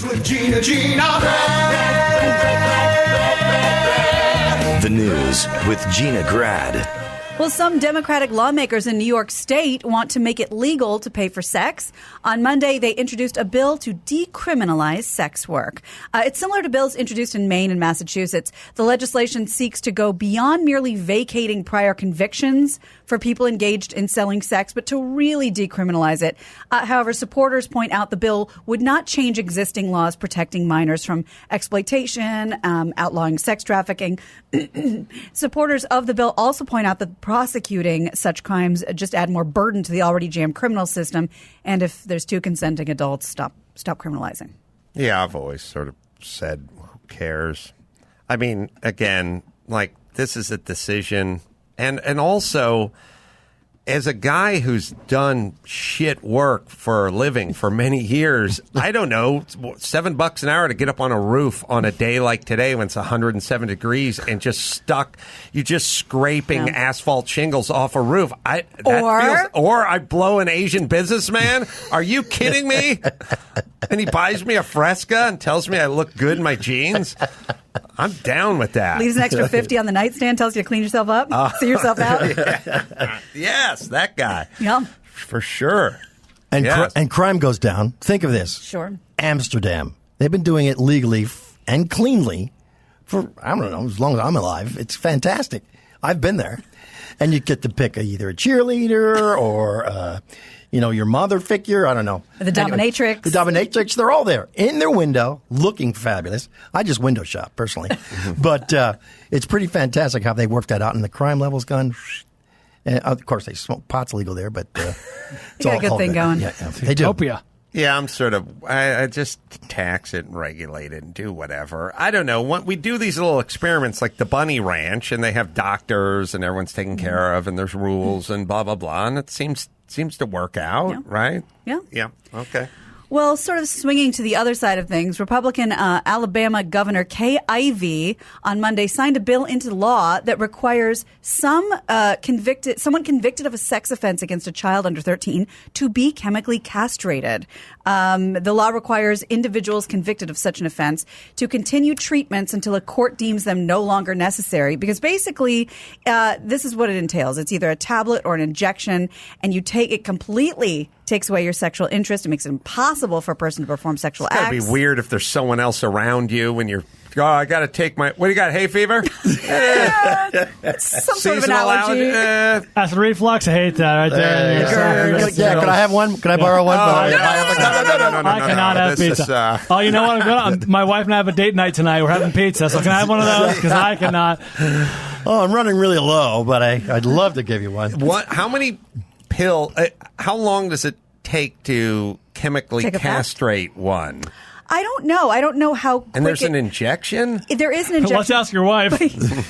With Gina. The news with Gina Grad. Well, some Democratic lawmakers in New York State want to make it legal to pay for sex. On Monday, they introduced a bill to decriminalize sex work. It's similar to bills introduced in Maine and Massachusetts. The legislation seeks to go beyond merely vacating prior convictions for people engaged in selling sex, but to really decriminalize it. However, supporters point out the bill would not change existing laws protecting minors from exploitation, outlawing sex trafficking. Supporters of the bill also point out that prosecuting such crimes just add more burden to the already jammed criminal system. And if there's two consenting adults, stop criminalizing. Yeah, I've always sort of said, who cares? I mean, again, like, this is a decision. And also, as a guy who's done shit work for a living for many years, I don't know, $7 an hour to get up on a roof on a day like today when it's 107 degrees and you're just scraping asphalt shingles off a roof. Or I blow an Asian businessman. Are you kidding me? And he buys me a Fresca and tells me I look good in my jeans. I'm down with that. Leaves an extra 50 on the nightstand, tells you to clean yourself up, see yourself out. Yes, that guy. Yeah. For sure. And, and crime goes down. Think of this. Sure. Amsterdam. They've been doing it legally and cleanly for, I don't know, as long as I'm alive. It's fantastic. I've been there. And you get to pick either a cheerleader or, your mother figure. I don't know. The dominatrix. The dominatrix. They're all there in their window looking fabulous. I just window shop personally. But it's pretty fantastic how they worked that out. And the crime level's gone. And of course, they smoke pot's legal there, but it's all a good thing going. Yeah, they do. Yeah, I'm sort of, I just tax it and regulate it and do whatever. I don't know. We do these little experiments like the Bunny Ranch, and they have doctors and everyone's taken care of, and there's rules and blah, blah, blah. And it seems to work out, right? Yeah. Yeah. Okay. Well, sort of swinging to the other side of things, Republican Alabama Governor Kay Ivey on Monday signed a bill into law that requires someone convicted of a sex offense against a child under 13 to be chemically castrated. The law requires individuals convicted of such an offense to continue treatments until a court deems them no longer necessary. Because basically, this is what it entails. It's either a tablet or an injection, and you take it completely. Takes away your sexual interest. It makes it impossible for a person to perform sexual acts. It's got to be weird if there's someone else around you when you're, I got to take my, what do you got, hay fever? Some sort of an allergy. Acid reflux, I hate that right there. Could I have one? Could I borrow one? No, I cannot have pizza. You know what? My wife and I have a date night tonight. We're having pizza, so can I have one of those? Because I cannot. Oh, I'm running really low, but I'd love to give you one. What? How many how long does it take to chemically castrate one? I don't know. I don't know how quick. And there's an injection? There is an injection. Let's ask your wife.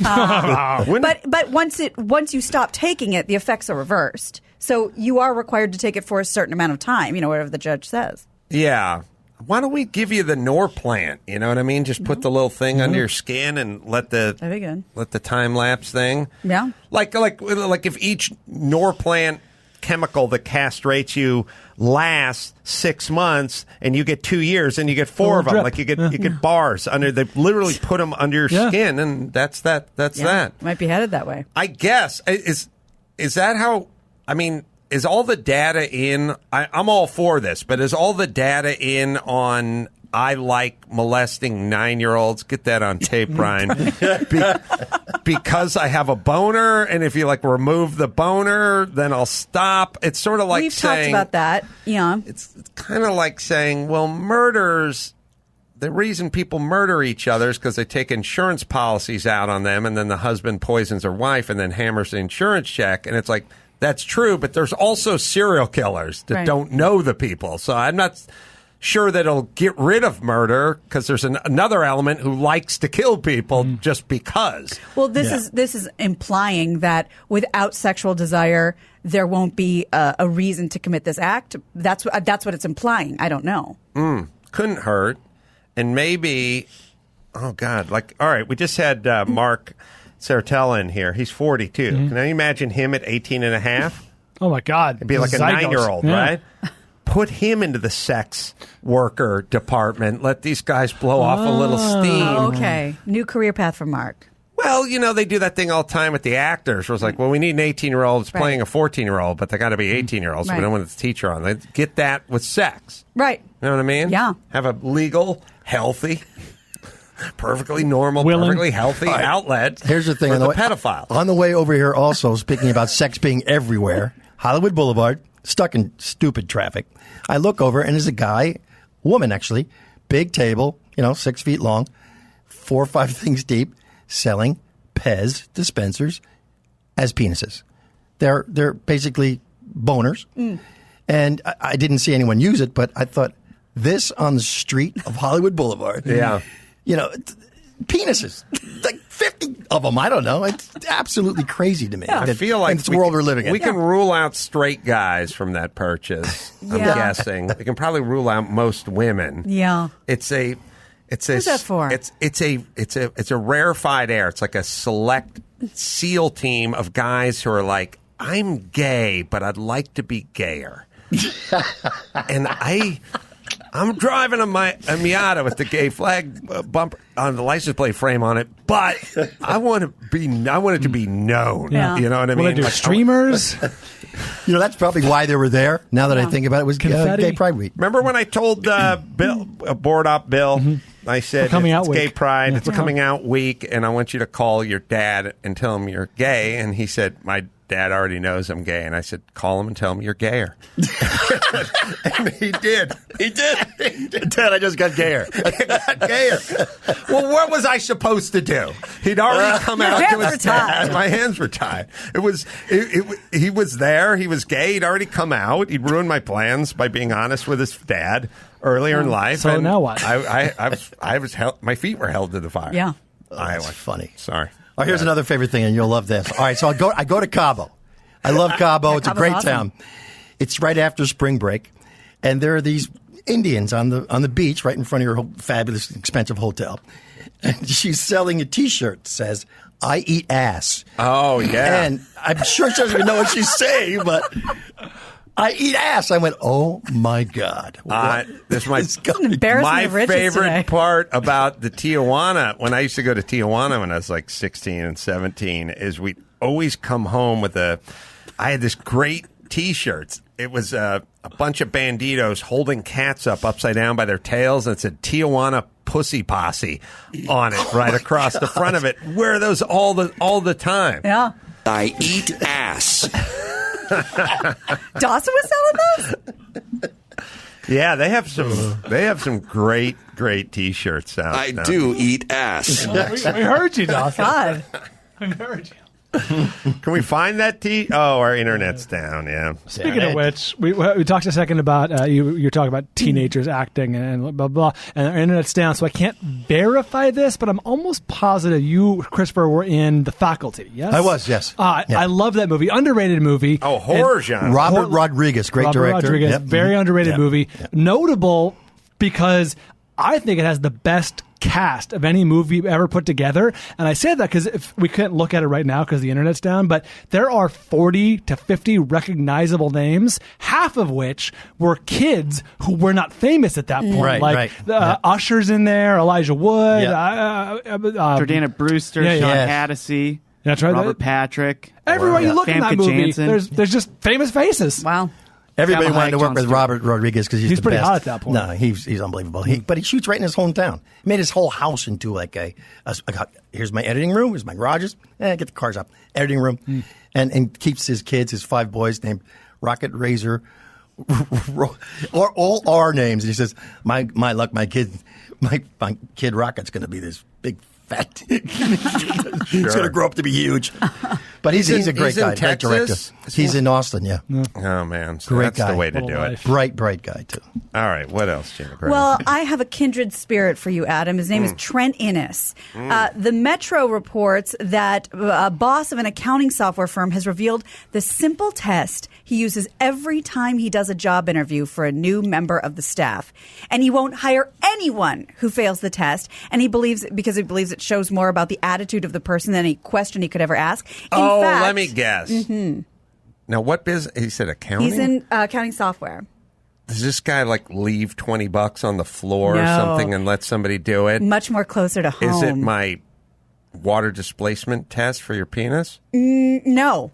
But once you stop taking it, the effects are reversed. So you are required to take it for a certain amount of time, whatever the judge says. Yeah. Why don't we give you the Norplant? You know what I mean? Just put the little thing under your skin and let the time lapse thing. Yeah. Like if each Norplant chemical that castrates you lasts 6 months and you get 2 years and you get 4 of them. Like you get bars under, they literally put them under your skin, and that's that. Might be headed that way. I guess. Is that how, is all the data in, I'm all for this, but is all the data in on I like molesting 9-year-olds? Get that on tape, Brian. Because I have a boner, and if you remove the boner, then I'll stop. It's sort of like we've talked about that. Yeah, it's kind of like saying, well, murders. The reason people murder each other is because they take insurance policies out on them, and then the husband poisons their wife, and then hammers the insurance check, and it's like. That's true, but there's also serial killers that don't know the people. So I'm not sure that it'll get rid of murder because there's another element who likes to kill people just because. Well, this is implying that without sexual desire, there won't be a reason to commit this act. That's what it's implying. I don't know. Couldn't hurt. And maybe, oh, God, all right, we just had Mark Sertella in here. He's 42. Can you imagine him at 18 and a half? Oh, my God. It'd be like a 9-year-old, right? put him into the sex worker department. Let these guys blow off a little steam. Okay. New career path for Mark. Well, they do that thing all the time with the actors. Where it's like, well, we need an 18-year-old playing a 14-year-old, but they got to be 18-year-olds. So we don't want the teacher on. They get that with sex. Right. You know what I mean? Yeah. Have a legal, healthy, perfectly normal, Willing. perfectly healthy outlet. Here's the thing. for On the way, pedophiles. On the way over here also, speaking about sex being everywhere, Hollywood Boulevard, stuck in stupid traffic. I look over and there's a guy, woman actually, big table, 6 feet long, 4 or 5 things deep, selling Pez dispensers as penises. They're basically boners. And I didn't see anyone use it, but I thought, this on the street of Hollywood Boulevard. Yeah. Penises. Like 50 of them. I don't know. It's absolutely crazy to me. I feel like it's the world we're living in. We can rule out straight guys from that purchase. I'm guessing we can probably rule out most women. Yeah. Who's that for? It's a rarefied air. It's like a select SEAL team of guys who are like, I'm gay, but I'd like to be gayer. And I'm driving a Miata with the gay flag bumper on the license plate frame on it, but I want it to be known. Yeah. You know what I mean? Will they do streamers? That's probably why they were there. Now that I think about it, was Gay Pride Week. Remember when I told Bill, board op Bill, I said, it's Gay Pride, it's coming out week, and I want you to call your dad and tell him you're gay. And he said, my dad already knows I'm gay. And I said, call him and tell him you're gayer. And he did. He did. Dad, I just got gayer. I got gayer. Well, what was I supposed to do? He'd already come out to his dad. My hands were tied. He was there. He was gay. He'd already come out. He'd ruined my plans by being honest with his dad earlier in life. So now what? I was held, my feet were held to the fire. Yeah. That's funny. Sorry. Oh, here's another favorite thing, and you'll love this. All right, so I go to Cabo. I love Cabo. It's a great town. It's right after spring break, and there are these Indians on the beach right in front of your fabulous, expensive hotel. And she's selling a T-shirt that says, I eat ass. Oh, yeah. And I'm sure she doesn't even know what she's saying, but I eat ass. I went, oh, my God. This is Embarrassment of riches favorite today. part about the Tijuana, when I used to go to Tijuana when I was like 16 and 17, is we'd always come home with I had this great T-shirts. It was a bunch of banditos holding cats up upside down by their tails, and it said Tijuana Pussy Posse on it right across the front of it. Wear those all the time. Yeah. I eat ass. Dawson was selling those? Yeah, they have some great T-shirts out. I do eat ass. We heard you, Dawson. God. We heard you. Can we find that T? Oh, our internet's down. Yeah. Speaking of which, we talked a second about you're talking about teenagers acting and blah blah, and our internet's down, so I can't verify this, but I'm almost positive you, Christopher, were in The Faculty. Yes, I was. Yes, I love that movie. Underrated movie. Oh, horror genre. Robert Rodriguez, great director. Rodriguez, Yep. very underrated Yep. movie. Yep. Notable because I think it has the best cast of any movie ever put together. And I say that because we couldn't look at it right now because the internet's down, but there are 40 to 50 recognizable names, half of which were kids who were not famous at that point. Right. Usher's in there, Elijah Wood, Jordana Brewster, yeah, Sean yeah. Hattasey, That's right. Robert Patrick. Everywhere you look in that Famke movie, Janssen. there's just famous faces. Wow. Everybody Salma wanted to Hayek, work Jon with Stewart. Robert Rodriguez because he's the pretty best. hot at that point. No, he's unbelievable. But he shoots right in his hometown. He made his whole house into like here's my editing room, here's my garages. Get the cars up. Editing room. And keeps his kids, his 5 boys named Rocket, Razor, or all our names. And he says, my luck, my kid Rocket's going to be this big fat. He's going to grow up to be huge. But he's a great guy, great director. He's in Austin, yeah. Oh, man. So Great that's guy. the way to Little do life. it. Bright guy, too. All right. What else, Gina? Well, I have a kindred spirit for you, Adam. His name is Trent Innes. The Metro reports that a boss of an accounting software firm has revealed the simple test he uses every time he does a job interview for a new member of the staff. And he won't hire anyone who fails the test. And he believes it shows more about the attitude of the person than any question he could ever ask. In fact, let me guess. Now, what business? He said accounting? he's in accounting software. does this guy like leave $20 on the floor or No. something and let somebody do it? Much more closer to home. Is it my water displacement test for your penis? No,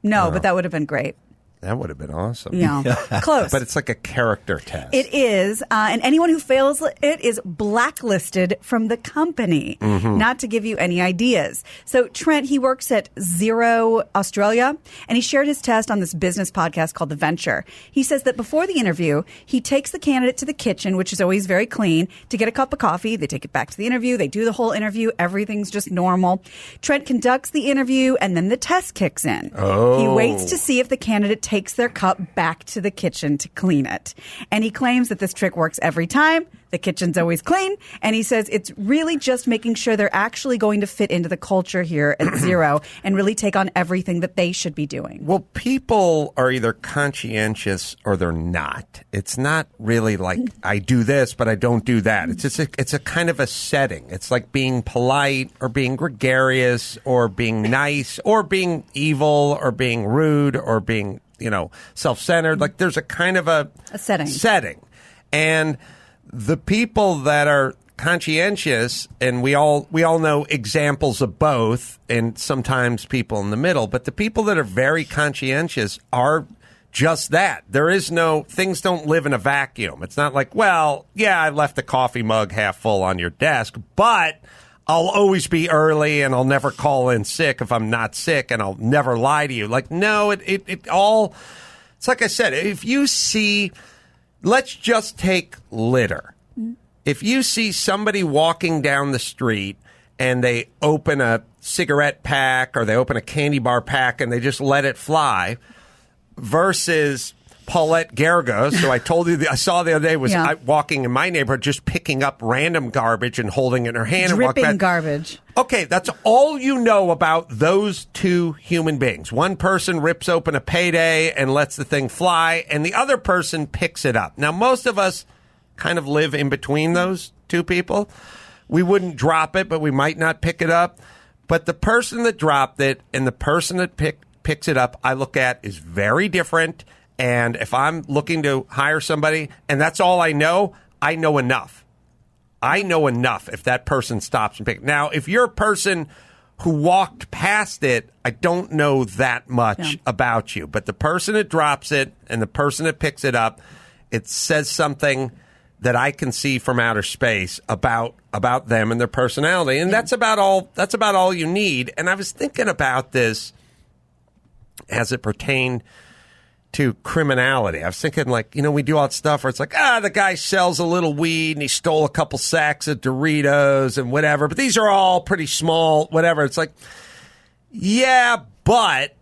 but that would have been great. That would have been awesome. Yeah, close. But it's like a character test. It is, and anyone who fails it is blacklisted from the company, not to give you any ideas. So Trent, he works at Zero Australia, and he shared his test on this business podcast called The Venture. He says that before the interview, he takes the candidate to the kitchen, which is always very clean, to get a cup of coffee. They take it back to the interview. They do the whole interview. Everything's just normal. Trent conducts the interview, and then the test kicks in. He waits to see if the candidate takes their cup back to the kitchen to clean it. And he claims that this trick works every time. The kitchen's always clean. And he says it's really just making sure they're actually going to fit into the culture here at Zero and really take on everything that they should be doing. Well, people are either conscientious or they're not. It's not really like I do this, but I don't do that. It's just it's a kind of a setting. It's like being polite or being gregarious or being nice or being evil or being rude or being, self-centered. Like there's a kind of a setting. And the people that are conscientious, and we all know examples of both, and sometimes people in the middle, but the people that are very conscientious are just that. There is things don't live in a vacuum. It's not like, well, yeah, I left the coffee mug half full on your desk, but I'll always be early and I'll never call in sick if I'm not sick, and I'll never lie to you. Like, no, it all, it's like I said, if you see, let's just take litter. If you see somebody walking down the street and they open a cigarette pack or they open a candy bar pack and they just let it fly versus Paulette Gergos, so I told you, I saw the other day, was walking in my neighborhood just picking up random garbage and holding it in her hand. Dripping garbage. Okay, that's all you know about those two human beings. One person rips open a payday and lets the thing fly, and the other person picks it up. Now, most of us kind of live in between those two people. We wouldn't drop it, but we might not pick it up. But the person that dropped it and the person that picks it up, I look at is very different. And if I'm looking to hire somebody and that's all I know enough. I know enough if that person stops and picks. Now, if you're a person who walked past it, I don't know that much about you. But the person that drops it and the person that picks it up, it says something that I can see from outer space about them and their personality. And that's about all you need. And I was thinking about this as it pertained to criminality. I was thinking, we do all that stuff where it's like, the guy sells a little weed and he stole a couple sacks of Doritos and whatever, but these are all pretty small, whatever. It's like, yeah, but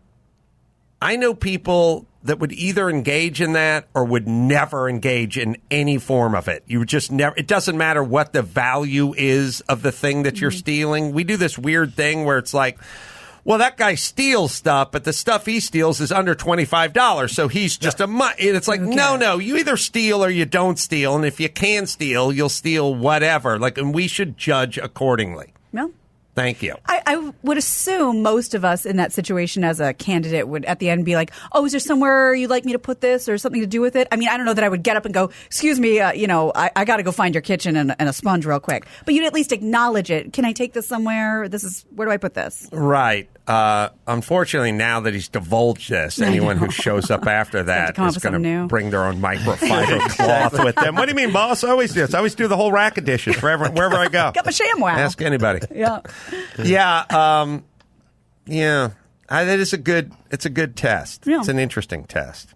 I know people that would either engage in that or would never engage in any form of it. You would just never, it doesn't matter what the value is of the thing that you're stealing. We do this weird thing where it's like, well, that guy steals stuff, but the stuff he steals is under $25, so he's just and it's like, no, you either steal or you don't steal, and if you can steal, you'll steal whatever. And we should judge accordingly. No. Thank you. I would assume most of us in that situation as a candidate would at the end be like, oh, is there somewhere you'd like me to put this or something to do with it? I mean, I don't know that I would get up and go, excuse me, I got to go find your kitchen and a sponge real quick. But you'd at least acknowledge it. Can I take this somewhere? Where do I put this? Right. Unfortunately, now that he's divulged this, anyone who shows up after that is going to bring their own microfiber cloth with them. What do you mean, boss? I always do this. I always do the whole rack of dishes wherever I go. Got my ShamWow. Ask anybody. Yeah. That is a good test. Yeah. It's an interesting test.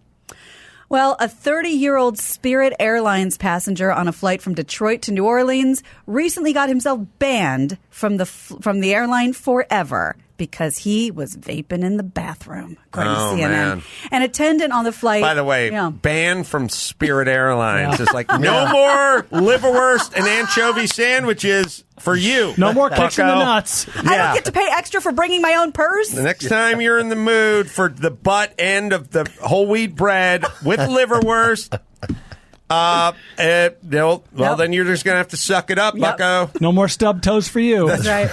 Well, a 30-year-old Spirit Airlines passenger on a flight from Detroit to New Orleans recently got himself banned from the airline forever because he was vaping in the bathroom, according to CNN. Man. An attendant on the flight. By the way, banned from Spirit Airlines. It's like, no more liverwurst and anchovy sandwiches for you. No more kicks in the nuts. I don't get to pay extra for bringing my own purse. The next time you're in the mood for the butt end of the whole wheat bread with liverwurst Well, then you're just going to have to suck it up, bucko. No more stub toes for you. That's right.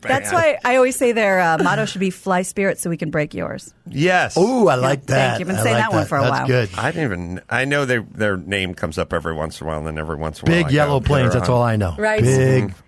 That's why I always say their motto should be "Fly spirit, so we can break yours." Yes. Ooh, I like that. Thank you. Been saying that one for a while. That's good. I didn't even. I know their name comes up every once in a while, and then every once in a while, Big yellow planes. That's all I know. Right.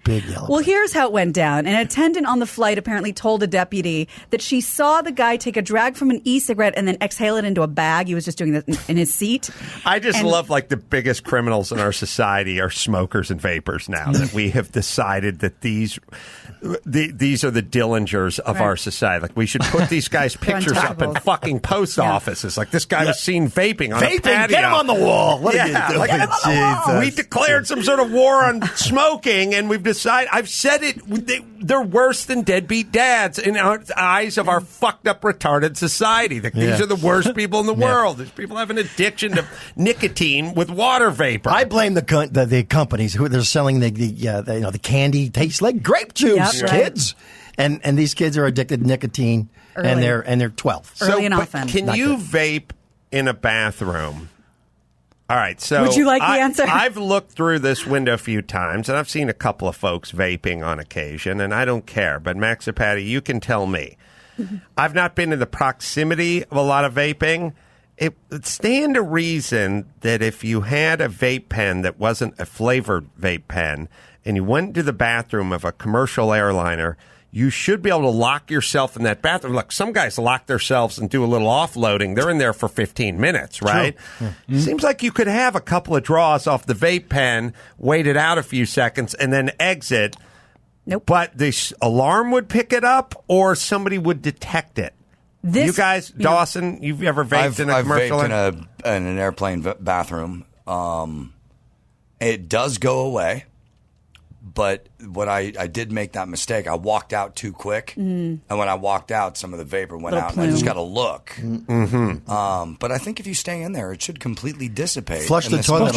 Big yellow. Well, here's how it went down. An attendant on the flight apparently told a deputy that she saw the guy take a drag from an e-cigarette and then exhale it into a bag. He was just doing that in his seat. I just love like the biggest criminals in our society are smokers and vapors now. That we have decided that these are the Dillingers of our society. Like we should put these guys' pictures up in fucking post offices. Like this guy was seen vaping on a patio. Get him on the wall. What are you doing? Like, Jesus. we declared some sort of war on smoking, and we've decided. I've said it. They're worse than deadbeat dads in our eyes of our fucked up, retarded society. Like, these are the worst people in the world. These people have an addiction to nicotine with water vapor. I blame the companies who they're selling the candy tastes like grape juice, kids, and these kids are addicted to nicotine, and they're 12. Early and often. Can you vape in a bathroom? All right, so would you like the answer? I've looked through this window a few times, and I've seen a couple of folks vaping on occasion, and I don't care. But Max or Patty, you can tell me. I've not been in the proximity of a lot of vaping. It would stand to reason that if you had a vape pen that wasn't a flavored vape pen, and you went to the bathroom of a commercial airliner, you should be able to lock yourself in that bathroom. Look, some guys lock themselves and do a little offloading. They're in there for 15 minutes, right? Seems like you could have a couple of draws off the vape pen, wait it out a few seconds, and then exit. Nope. But the alarm would pick it up, or somebody would detect it. You guys, Dawson, you've ever vaped in a commercial? I've vaped in an airplane bathroom. It does go away. But what I did make that mistake. I walked out too quick, and when I walked out, some of the vapor went out, and I just got to look. But I think if you stay in there, it should completely dissipate. Flush the toilet.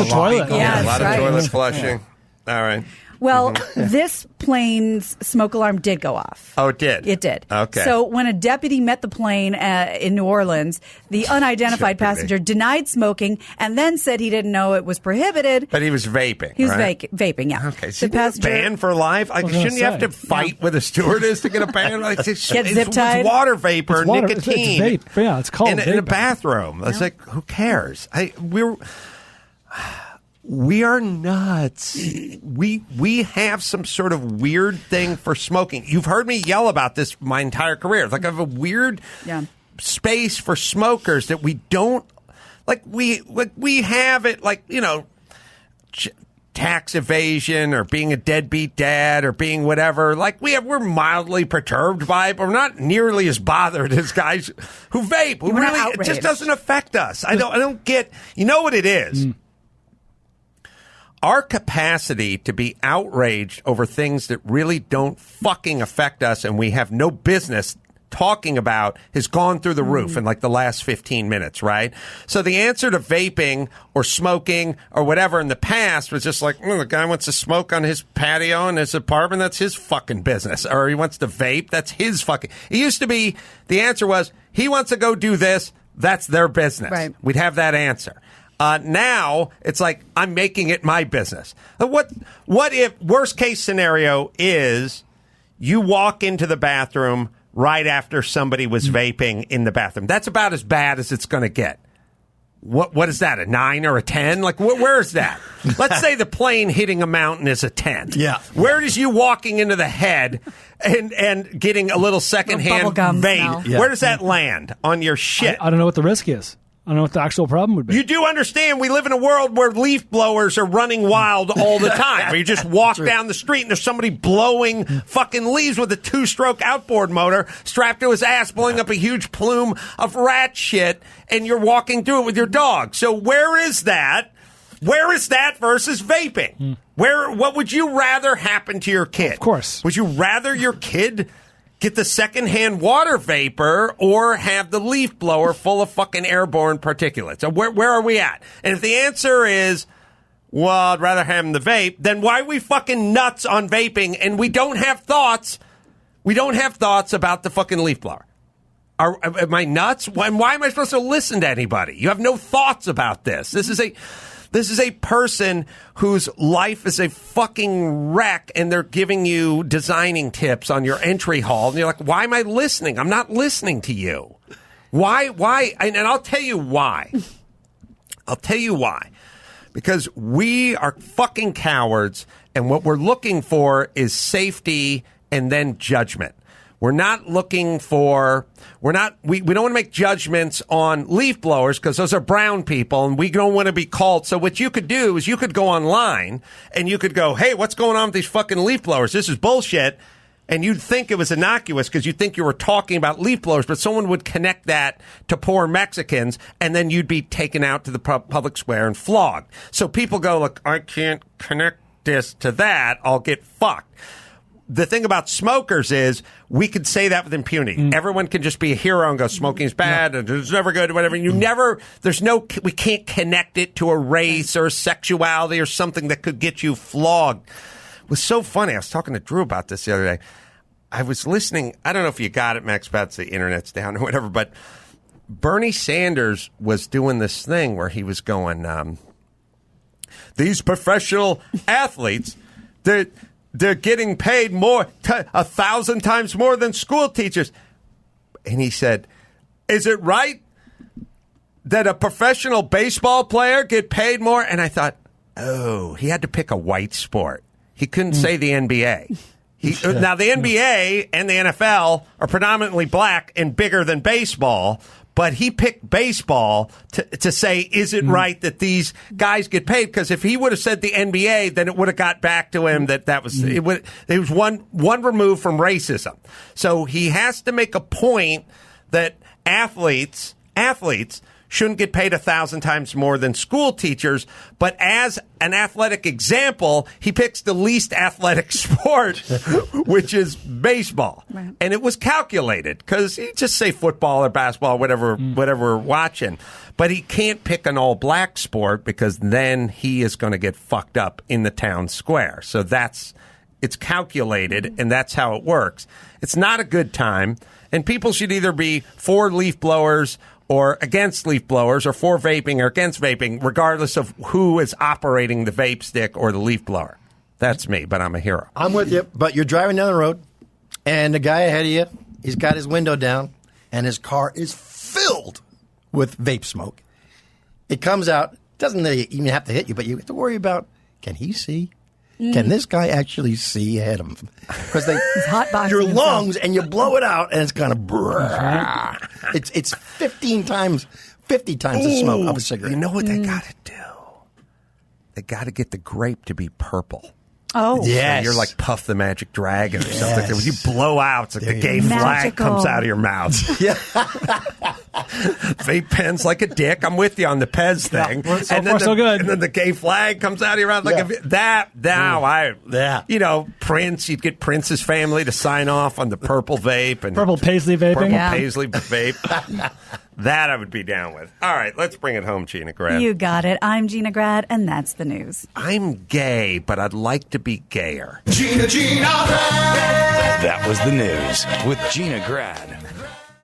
Yeah, a lot of right. toilet flushing. All right. Well, this plane's smoke alarm did go off. Oh, it did? It did. Okay. So when a deputy met the plane in New Orleans, the unidentified passenger denied smoking and then said he didn't know it was prohibited. But he was vaping, He was right? vaping, yeah. Okay. The passenger banned for life? Like, shouldn't you have to fight with a stewardess to get a ban? Like, Get zip-tied? It's water vapor, It's water. nicotine. It's vape. Yeah, it's called in a vaping. bathroom. It's like, who cares? We are nuts. We have some sort of weird thing for smoking. You've heard me yell about this my entire career. It's like I have a weird space for smokers that we don't like. We have it like, you know, tax evasion or being a deadbeat dad or being whatever. Like we're mildly perturbed by it, but we're not nearly as bothered as guys who vape. Who really, it just doesn't affect us. I don't get. You know what it is? Our capacity to be outraged over things that really don't fucking affect us and we have no business talking about has gone through the roof in like the last 15 minutes, right? So the answer to vaping or smoking or whatever in the past was just like, the guy wants to smoke on his patio in his apartment, that's his fucking business. Or he wants to vape, that's his fucking... It used to be, the answer was, he wants to go do this, that's their business. Right. We'd have that answer. Now it's like I'm making it my business. What if worst case scenario is you walk into the bathroom right after somebody was vaping in the bathroom? That's about as bad as it's going to get. What is that? A 9 or a 10? Like where is that? Let's say the plane hitting a mountain is a 10. Yeah. Where does you walking into the head and getting a little secondhand bubblegum vape? smell. Yeah. Where does that land on your shit? I don't know what the risk is. I don't know what the actual problem would be. You do understand we live in a world where leaf blowers are running wild all the time. Where you just walk down the street and there's somebody blowing fucking leaves with a 2-stroke outboard motor strapped to his ass, blowing up a huge plume of rat shit, and you're walking through it with your dog. So where is that? Where is that versus vaping? What would you rather happen to your kid? Of course. Would you rather your kid get the secondhand water vapor or have the leaf blower full of fucking airborne particulates? So where are we at? And if the answer is, well, I'd rather have him the vape, then why are we fucking nuts on vaping and we don't have thoughts? We don't have thoughts about the fucking leaf blower. Am I nuts? Why am I supposed to listen to anybody? You have no thoughts about this. This is This is a person whose life is a fucking wreck, and they're giving you designing tips on your entry hall. And you're like, why am I listening? I'm not listening to you. Why? And I'll tell you why. I'll tell you why. Because we are fucking cowards, and what we're looking for is safety and then judgment. We're not looking for, we don't want to make judgments on leaf blowers because those are brown people and we don't want to be called. So what you could do is you could go online and you could go, hey, what's going on with these fucking leaf blowers? This is bullshit. And you'd think it was innocuous because you'd think you were talking about leaf blowers, but someone would connect that to poor Mexicans, and then you'd be taken out to the public square and flogged. So people go, look, I can't connect this to that. I'll get fucked. The thing about smokers is we could say that with impunity. Everyone can just be a hero and go, smoking is bad, and it's never good, whatever. And we can't connect it to a race or a sexuality or something that could get you flogged. It was so funny. I was talking to Drew about this the other day. I was listening. I don't know if you got it, Max, about the internet's down or whatever, but Bernie Sanders was doing this thing where he was going, these professional athletes, they're getting paid more, 1,000 times more than school teachers. And he said, is it right that a professional baseball player get paid more? And I thought, oh, he had to pick a white sport. He couldn't say the NBA. Now, the NBA and the NFL are predominantly black and bigger than baseball, but he picked baseball to say, is it right that these guys get paid? Because if he would have said the NBA, then it would have got back to him that was it was one remove from racism. So he has to make a point that athletes shouldn't get paid 1,000 times more than school teachers. But as an athletic example, he picks the least athletic sport, which is baseball. Right. And it was calculated because he just say football or basketball, whatever we're watching. But he can't pick an all-black sport because then he is going to get fucked up in the town square. So it's calculated, and that's how it works. It's not a good time, and people should either be for leaf blowers or against leaf blowers, or for vaping or against vaping, regardless of who is operating the vape stick or the leaf blower. That's me, but I'm a hero. I'm with you, but you're driving down the road, and the guy ahead of you, he's got his window down, and his car is filled with vape smoke. It comes out, doesn't even have to hit you, but you have to worry about, can he see? Can this guy actually see ahead of him? Because your lungs, and you blow it out, and it's kind of it's 50 times the smoke of a cigarette. You know what they got to do? They got to get the grape to be purple. Oh, yes. So you're like Puff the Magic Dragon or something. When you blow out, it's like the gay flag comes out of your mouth. Yeah. Vape pen's like a dick. I'm with you on the Pez thing. Yeah. So far, so good. And then the gay flag comes out of your mouth. Prince, you'd get Prince's family to sign off on the purple vape. And purple paisley vaping. Paisley vape. That I would be down with. All right, let's bring it home, Gina Grad. You got it. I'm Gina Grad, and that's the news. I'm gay, but I'd like to be gayer. Gina Grad. That was the news with Gina Grad.